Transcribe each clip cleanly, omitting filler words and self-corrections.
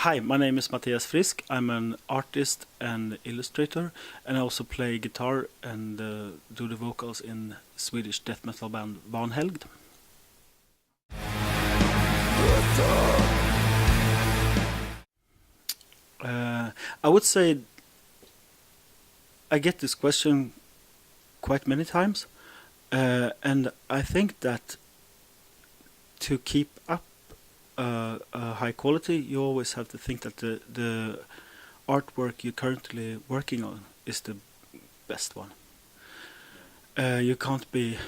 Hi, my name is Mattias Frisk. I'm an artist and illustrator, and I also play guitar and do the vocals in Swedish death metal band Vanhelgd. I would say I get this question quite many times, and I think that to keep up a high quality, you always have to think that the artwork you're currently working on is the best one. You can't be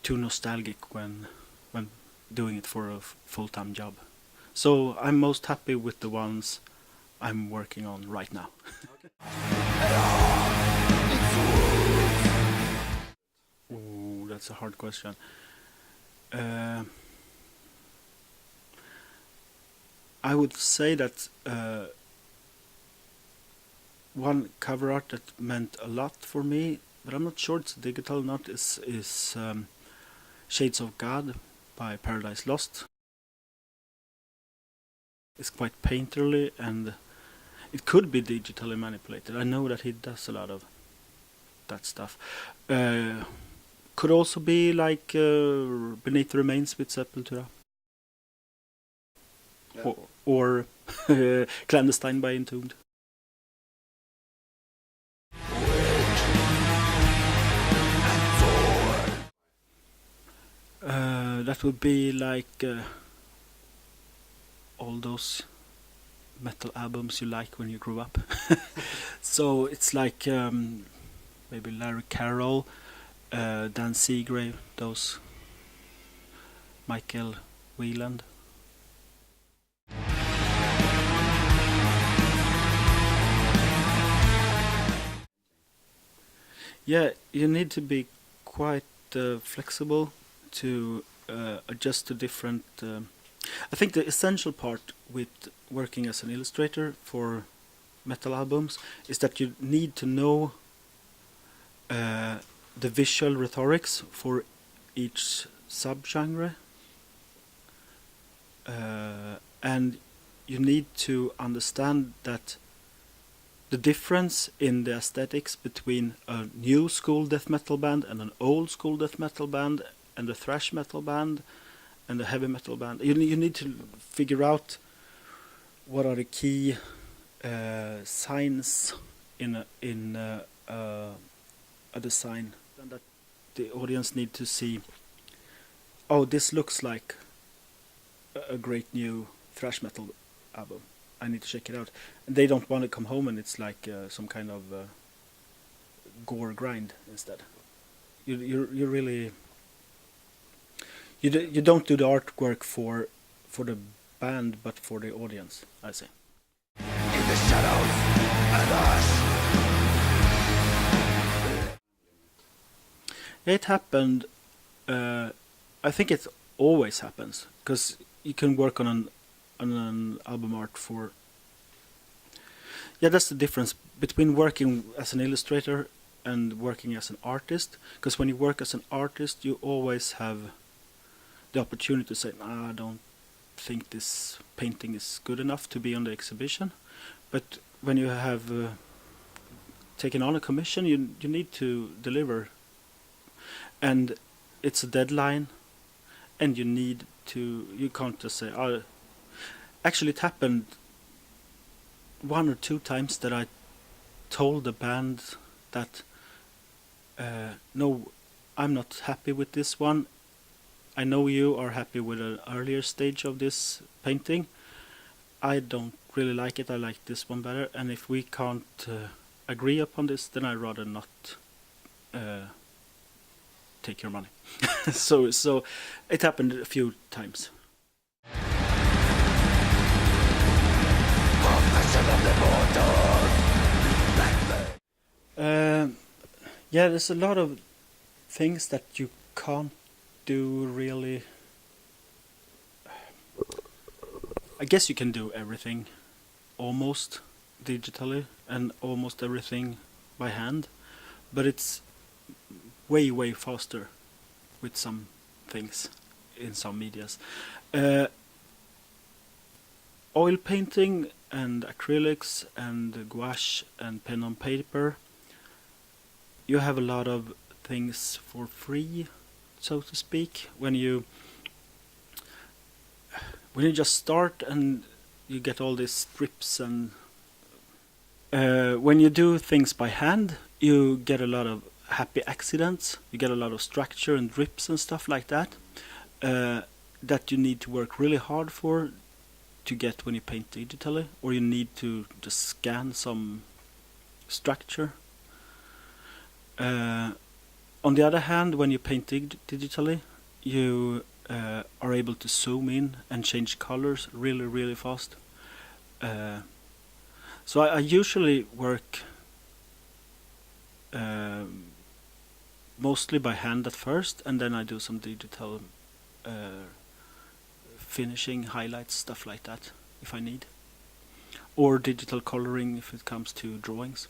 too nostalgic when doing it for a full-time job. So I'm most happy with the ones I'm working on right now. Ooh, that's a hard question. I would say that one cover art that meant a lot for me, but I'm not sure it's digital or not, is Shades of God by Paradise Lost. It's quite painterly and it could be digitally manipulated. I know that he does a lot of that stuff. Could also be like Beneath the Remains with Sepultura. Yeah. Or Clandestine by Entombed. That would be like all those metal albums you like when you grew up. So it's like maybe Larry Carroll, Dan Seagrave, those, Michael Wieland. Yeah, you need to be quite flexible to adjust to different... I think the essential part with working as an illustrator for metal albums is that you need to know the visual rhetorics for each subgenre, and you need to understand that the difference in the aesthetics between a new school death metal band and an old school death metal band and a thrash metal band and a heavy metal band. You need to figure out what are the key signs in a design, and that the audience need to see, oh, this looks like a great new thrash metal album, I need to check it out. And they don't want to come home and it's like some kind of gore grind instead. You really you don't do the artwork for the band but for the audience, I say. In the shadows and ash. It happened. I think it always happens because you can work on an album art for... Yeah, that's the difference between working as an illustrator and working as an artist. Because when you work as an artist, you always have the opportunity to say, I don't think this painting is good enough to be on the exhibition. But when you have taken on a commission, you need to deliver. And it's a deadline, and you can't just say, oh. Actually, it happened 1 or 2 times that I told the band that no, I'm not happy with this one. I know you are happy with an earlier stage of this painting. I don't really like it. I like this one better. And if we can't agree upon this, then I'd rather not take your money. So it happened a few times. Yeah, there's a lot of things that you can't do really. I guess you can do everything almost digitally and almost everything by hand, but it's way faster with some things in some medias. Oil painting and acrylics and gouache and pen on paper, you have a lot of things for free, so to speak. When you just start and you get all these strips, and when you do things by hand, you get a lot of happy accidents. You get a lot of structure and drips and stuff like that, that you need to work really hard for to get when you paint digitally, or you need to just scan some structure. On the other hand, when you paint digitally, you are able to zoom in and change colors really fast. So I usually work mostly by hand at first, and then I do some digital finishing, highlights, stuff like that if I need, or digital coloring if it comes to drawings.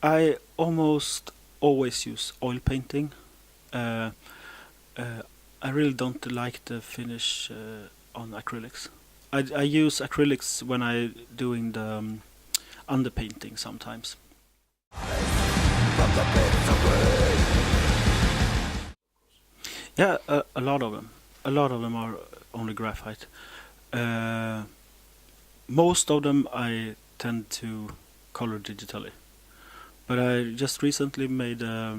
I almost always use oil painting. I really don't like the finish on acrylics. I use acrylics when I doing the underpainting sometimes. Yeah, a lot of them. A lot of them are only graphite. Most of them I tend to color digitally. But I just recently made the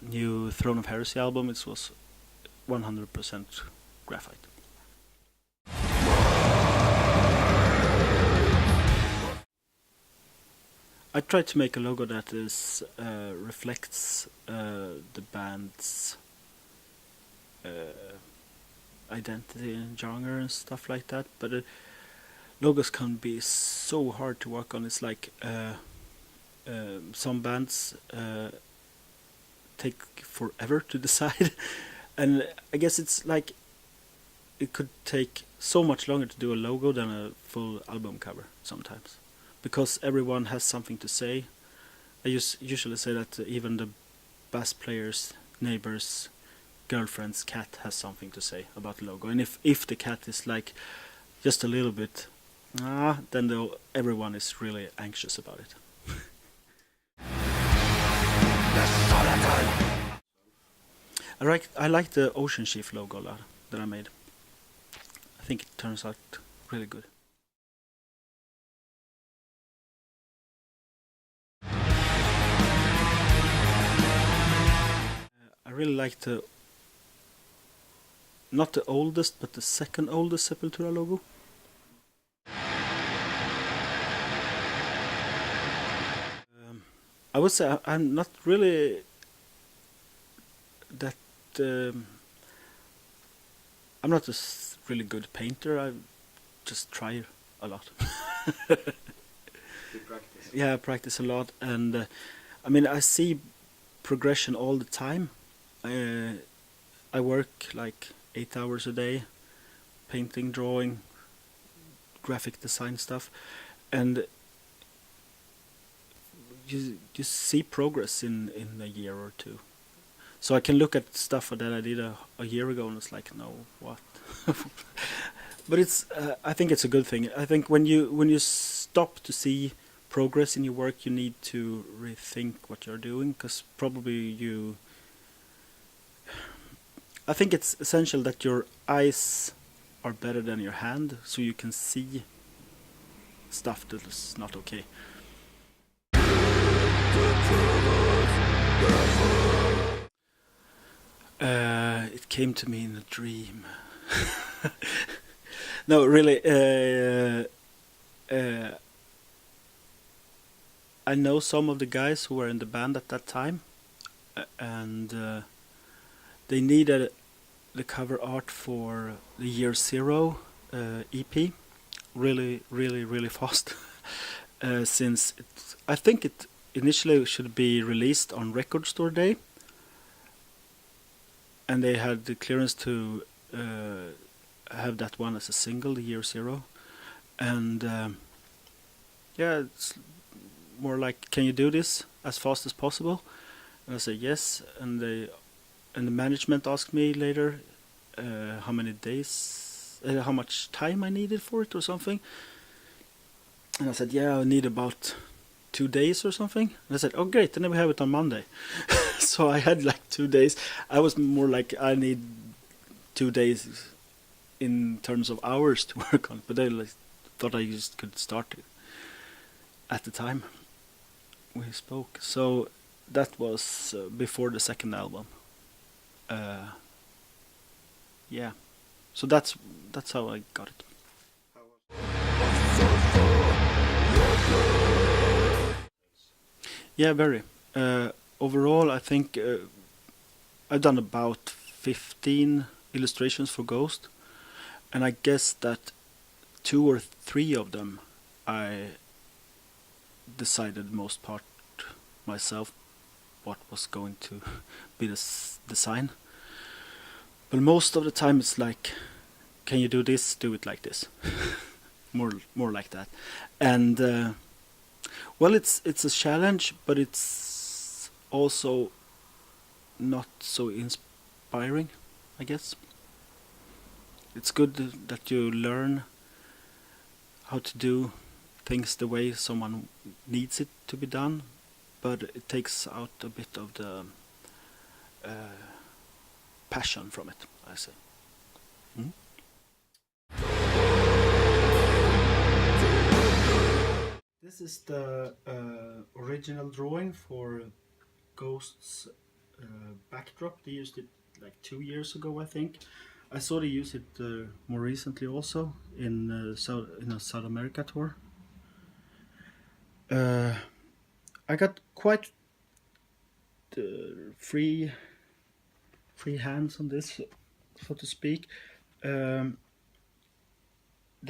new Throne of Heresy album. It was 100% graphite. I tried to make a logo that is reflects the band's identity and genre and stuff like that. But logos can be so hard to work on. It's like some bands take forever to decide, and I guess it's like it could take so much longer to do a logo than a full album cover sometimes, because everyone has something to say. I usually say that even the bass player's neighbor's girlfriend's cat has something to say about the logo, and if the cat is like just a little bit then everyone is really anxious about it. I like the Ocean Chief logo a lot that I made. I think it turns out really good. I really like not the oldest, but the second oldest Sepultura logo. I would say I'm not really that. I'm not a really good painter. I just try a lot. You practice. Yeah, I practice a lot, and I mean I see progression all the time. I work like 8 hours a day, painting, drawing, graphic design stuff, and you see progress in a year or two. So I can look at stuff that I did a year ago and it's like, no, what? But it's I think it's a good thing. I think when you stop to see progress in your work, you need to rethink what you're doing, because probably I think it's essential that your eyes are better than your hand, so you can see stuff that is not okay. It came to me in a dream. No, really. I know some of the guys who were in the band at that time, and they needed the cover art for the Year Zero EP really fast. Since I think it initially should be released on Record Store Day, and they had the clearance to have that one as a single, the Year Zero, and yeah, it's more like, can you do this as fast as possible? And I say yes, and they and the management asked me later how many days, how much time I needed for it or something. And I said, yeah, I need about 2 days or something. And I said, oh great, then we have it on Monday. So I had like 2 days. I was more like, I need 2 days in terms of hours to work on, but they like, thought I just could start it at the time we spoke. So that was before the second album. Yeah, so that's how I got it. Yeah, very. Overall, I think I've done about 15 illustrations for Ghost, and I guess that 2 or 3 of them I decided most part myself what was going to be the design. But most of the time it's like, can you do this? Do it like this. more like that. And well, it's a challenge, but it's also not so inspiring, I guess. It's good that you learn how to do things the way someone needs it to be done, but it takes out a bit of the passion from it, I say. Mm? This is the original drawing for Ghost's backdrop. They used it like 2 years ago, I think. I saw they use it more recently also in a South America tour. I got quite free hands on this, so to speak. The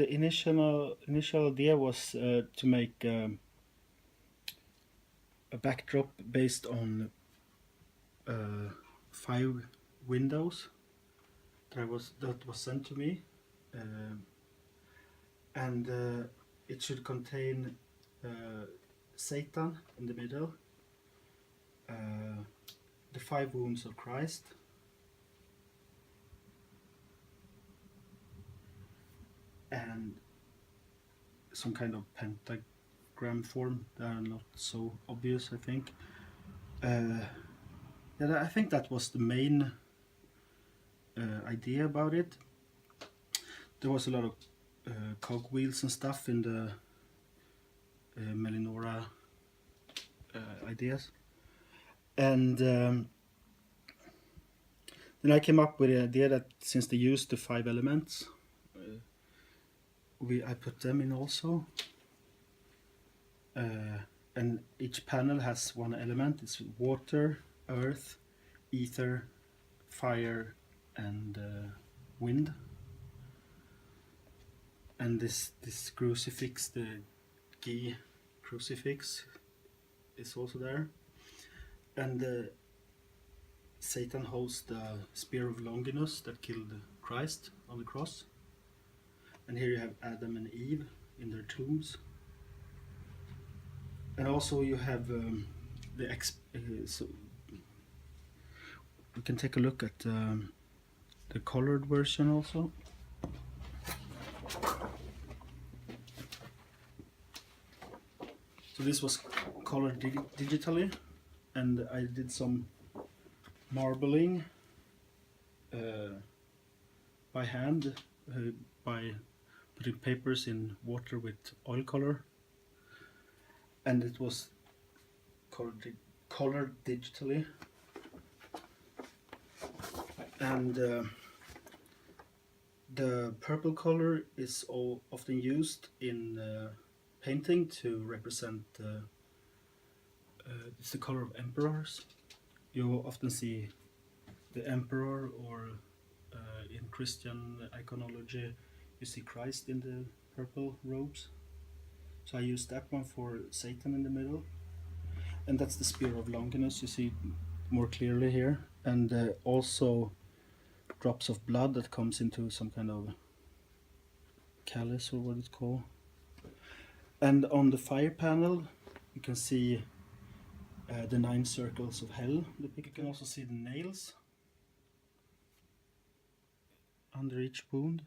initial idea was to make a backdrop based on 5 windows that was sent to me, and it should contain Satan in the middle, the 5 wounds of Christ, and some kind of pentagram form that are not so obvious, I think. Yeah, I think that was the main idea about it. There was a lot of cogwheels and stuff in the Melinora ideas, and then I came up with the idea that since they used the 5 elements, I put them in also, and each panel has 1 element. It's water, earth, ether, fire, and wind. And this crucifix, the key crucifix, is also there. And Satan holds the spear of Longinus that killed Christ on the cross. And here you have Adam and Eve in their tombs. And also you have so we can take a look at the colored version also. So this was colored digitally, and I did some marbling by hand, by putting papers in water with oil color, and it was colored digitally. And the purple color is often used in painting to represent it's the color of emperors. You often see the emperor, or in Christian iconology you see Christ in the purple robes. So I used that one for Satan in the middle, and that's the spear of Longinus, you see more clearly here, and also drops of blood that comes into some kind of chalice, or what it's called. And on the fire panel you can see the 9 circles of hell depicted. You can also see the nails under each wound.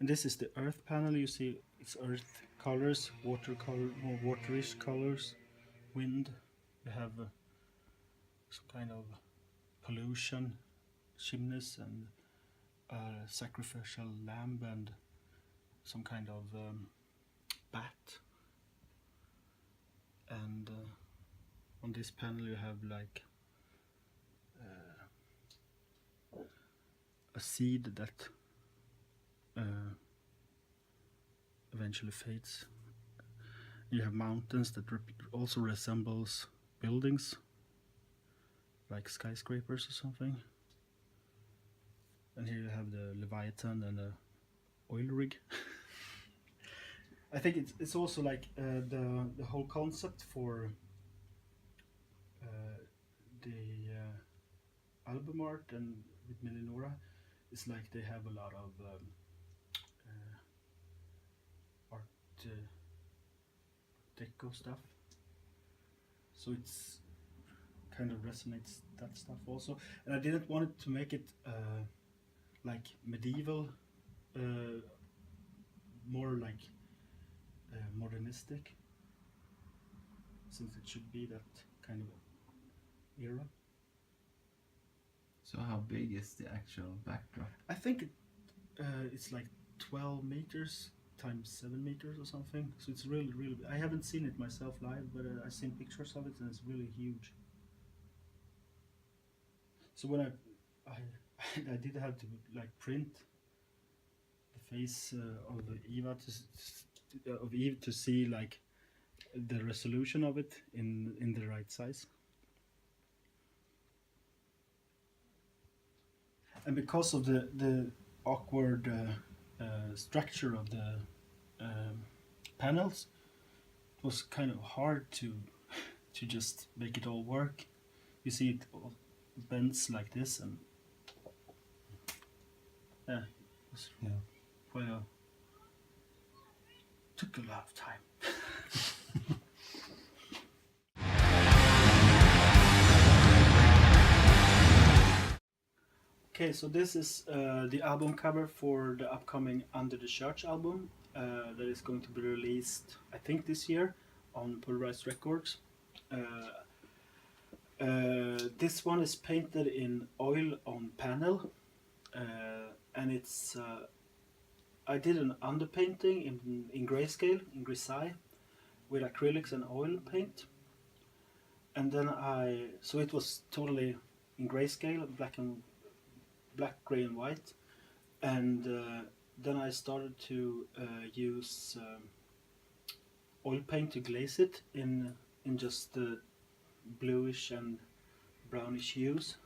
And this is the earth panel. You see it's earth colors, water color, more waterish colors, wind. You have some kind of pollution, chimneys, and a sacrificial lamb, and some kind of bat. And on this panel you have like a seed that eventually fades. You have mountains that also resembles buildings, like skyscrapers or something. And here you have the Leviathan and the oil rig. I think it's also like the whole concept for the album art and with Melinora is like they have a lot of art deco stuff, so it's kind of resonates that stuff also. And I didn't want it to make it like medieval, more like modernistic, since it should be that kind of era. So how big is the actual backdrop? I think it's like 12 meters times 7 meters or something. So it's really, really big. I haven't seen it myself live, but I've seen pictures of it, and it's really huge. So when I did have to like print the face of Eva of Eve to see like the resolution of it in the right size. And because of the awkward structure of the panels, it was kind of hard to just make it all work. You see it all bends like this, and yeah, it was quite a took a lot of time. Okay, so this is the album cover for the upcoming Under the Church album that is going to be released, I think, this year on Polarized Records. This one is painted in oil on panel, and it's I did an underpainting in grayscale, in Grisaille, with acrylics and oil paint, and then so it was totally in grayscale, black, grey and white, and then I started to use oil paint to glaze it in just the bluish and brownish hues,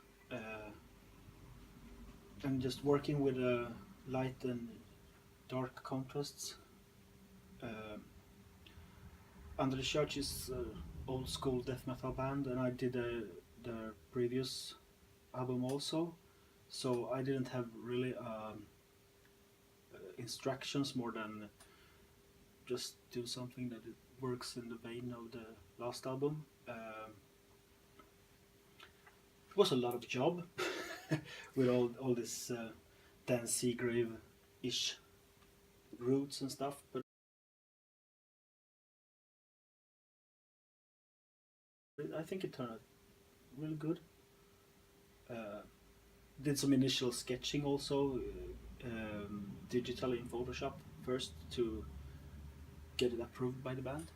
and just working with light and dark contrasts. Under the Church is old school death metal band, and I did the previous album also. So I didn't have really instructions more than just do something that it works in the vein of the last album. It was a lot of job with all this Dan Seagrave-ish roots and stuff, but I think it turned out really good. Did some initial sketching also, digitally in Photoshop first to get it approved by the band.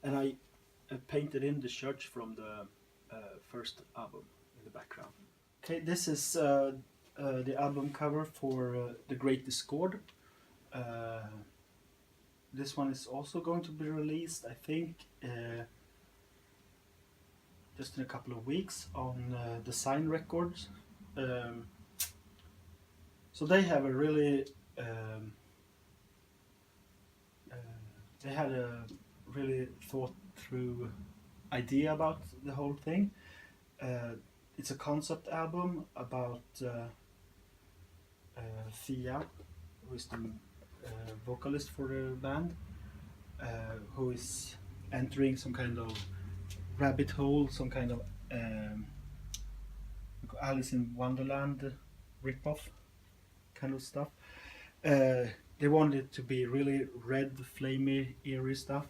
And I painted in the church from the first album in the background. Okay, this is the album cover for The Great Discord. This one is also going to be released, I think, just in a couple of weeks on Design Records. So they have a really they had a really thought through idea about the whole thing. It's a concept album about Thea, who is the vocalist for the band, who is entering some kind of rabbit hole, some kind of Alice in Wonderland ripoff kind of stuff. They wanted it to be really red, flamey, eerie stuff,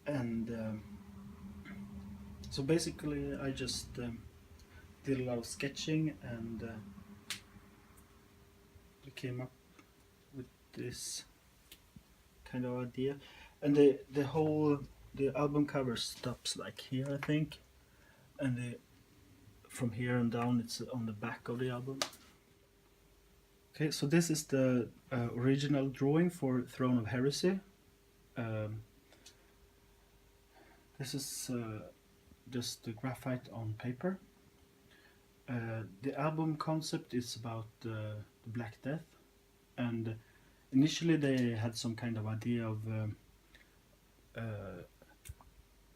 and so basically I just did a lot of sketching and we came up with this kind of idea, and the album cover stops like here, I think, and from here and down it's on the back of the album. Okay, so this is the original drawing for Throne of Heresy. This is just the graphite on paper. The album concept is about the Black Death, and initially they had some kind of idea of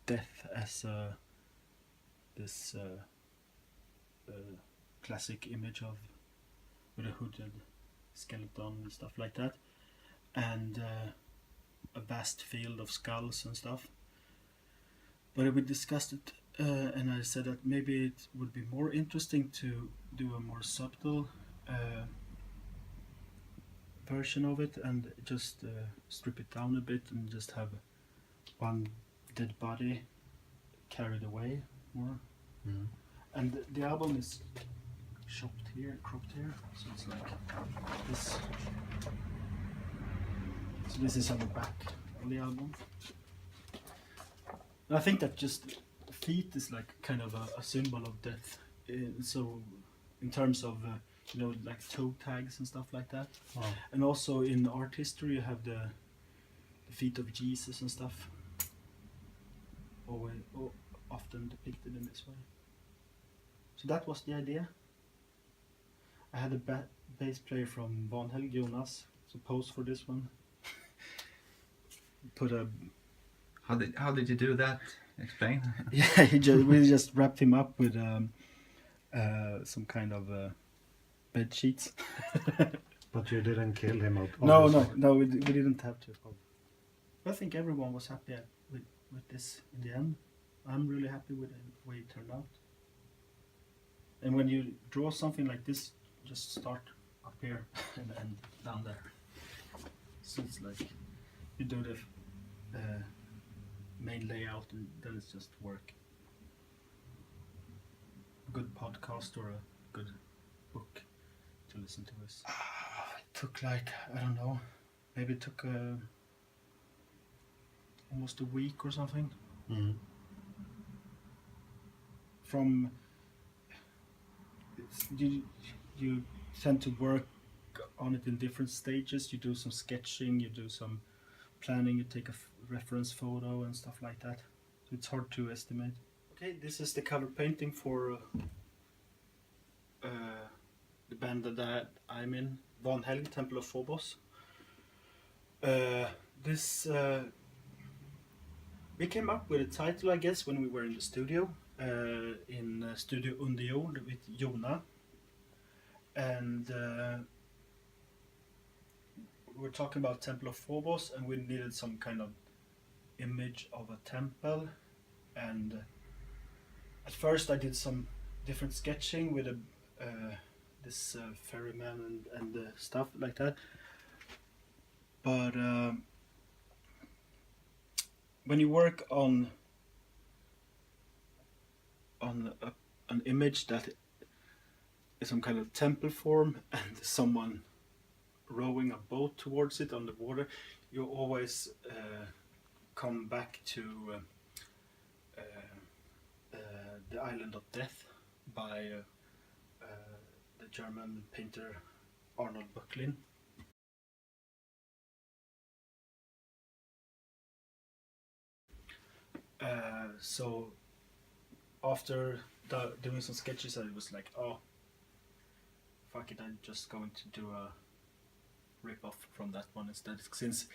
death as this classic image of with a hooded skeleton and stuff like that, and a vast field of skulls and stuff. But we discussed it, and I said that maybe it would be more interesting to do a more subtle version of it and just strip it down a bit and just have one dead body carried away more. Mm. And the album is cropped here, so it's like this. So this is on the back of the album. And I think that just feet is like kind of a symbol of death. So in terms of like toe tags and stuff like that. Wow. And also in art history you have the feet of Jesus and stuff. Always, often depicted in this way. So that was the idea. I had a bass player from Vanhelgd, Jonas, to pose for this one. Put a How did you do that? Explain. yeah, we just wrapped him up with some kind of bed sheets. But you didn't kill him, No, obviously. we didn't have to. I think everyone was happy with this in the end. I'm really happy with the way it turned out. And when you draw something like this, just start up here and end down there. So it's like you do the main layout and then it's just work. A good podcast or a good book to listen to is. It took like, I don't know, maybe it took almost a week or something. Mm. From you tend to work on it in different stages. You do some sketching, you do some planning, you take a reference photo and stuff like that. So it's hard to estimate. Okay, this is the cover painting for the band that I'm in, Vanhelgd, Temple of Phobos. We came up with a title, I guess, when we were in the studio, in Studio Under Jord with Jona. And we were talking about Temple of Phobos, and we needed some kind of image of a temple. And at first I did some different sketching with this ferryman and stuff like that. But when you work on an image that is some kind of temple form and someone rowing a boat towards it on the water, you always come back to the Island of Death by the German painter Arnold Böcklin. So after doing some sketches, I was like, oh, fuck it, I'm just going to do a rip-off from that one instead, since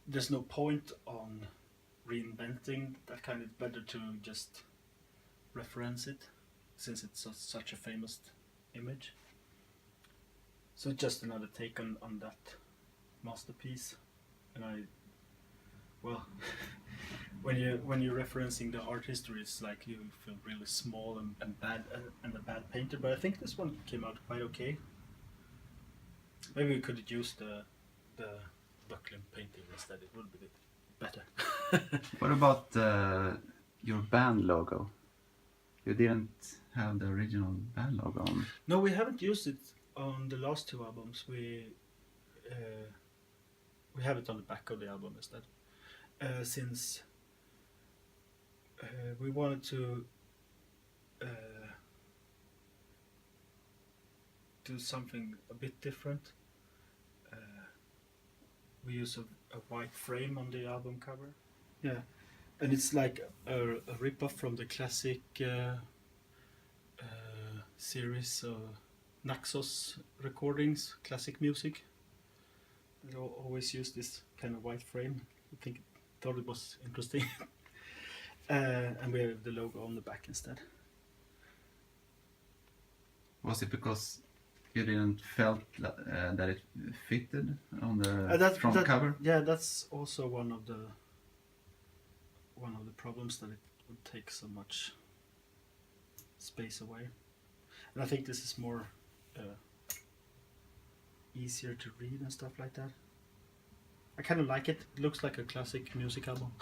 there's no point on reinventing that kind. It's better to just reference it, since it's such a famous image. So just another take on that masterpiece. And when you're referencing the art history, it's like you feel really small and bad and a bad painter. But I think this one came out quite okay. Maybe we could use the buckling painting instead. It would be better. What about your band logo? You didn't have the original band logo on. No, we haven't used it on the last two albums. We have it on the back of the album instead, since we wanted to do something a bit different. We use a white frame on the album cover. Yeah, and it's like a rip-off from the classic series Naxos recordings, classic music. They always use this kind of white frame. I thought it was interesting. And we have the logo on the back instead. Was it because you didn't felt that it fitted on the front cover? Yeah, that's also one of the problems, that it would take so much space away. And I think this is more easier to read and stuff like that. I kind of like it. It looks like a classic music album.